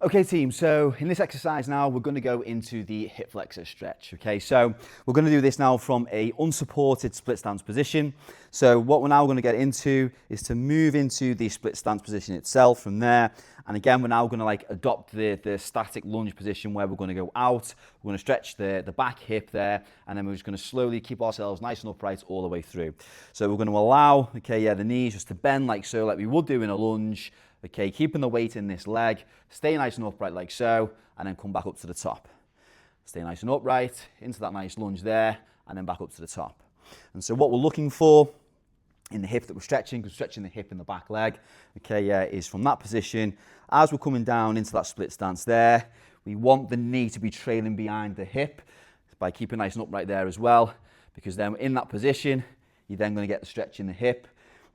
Okay team, so in this exercise now, we're going to go into the hip flexor stretch. Okay, so we're going to do this now from a unsupported split stance position. So what we're now going to get into is to move into the split stance position itself from there. And again, we're now going to adopt the static lunge position where we're going to go out. We're going to stretch the back hip there, and then we're just going to slowly keep ourselves nice and upright all the way through. So we're going to allow, the knees just to bend like so, like we would do in a lunge. Okay, keeping the weight in this leg, stay nice and upright like so, and then come back up to the top. Stay nice and upright, into that nice lunge there, and then back up to the top. And so what we're looking for in the hip that we're stretching, because stretching the hip in the back leg, is from that position, as we're coming down into that split stance there, we want the knee to be trailing behind the hip by keeping nice and upright there as well, because then in that position, you're then going to get the stretch in the hip.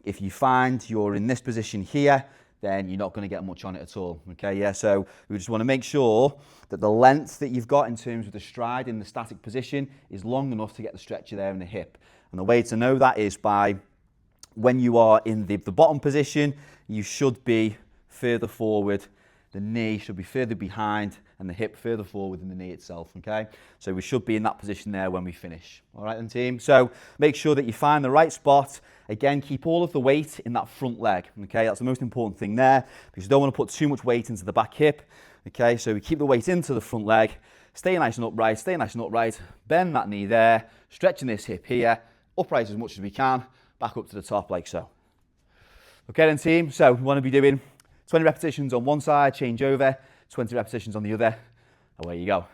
If you find you're in this position here, then you're not going to get much on it at all. So we just want to make sure that the length that you've got in terms of the stride in the static position is long enough to get the stretcher there in the hip. And the way to know that is by when you are in the bottom position, you should be further forward, the knee should be further behind, and the hip further forward than the knee itself, So we should be in that position there when we finish. All right then, team? So make sure that you find the right spot. Again, keep all of the weight in that front leg, That's the most important thing there, because you don't want to put too much weight into the back hip, So we keep the weight into the front leg, stay nice and upright, bend that knee there, stretching this hip here, upright as much as we can, back up to the top like so. Okay then, team? So we want to be doing 20 repetitions on one side, change over, 20 repetitions on the other. Away you go.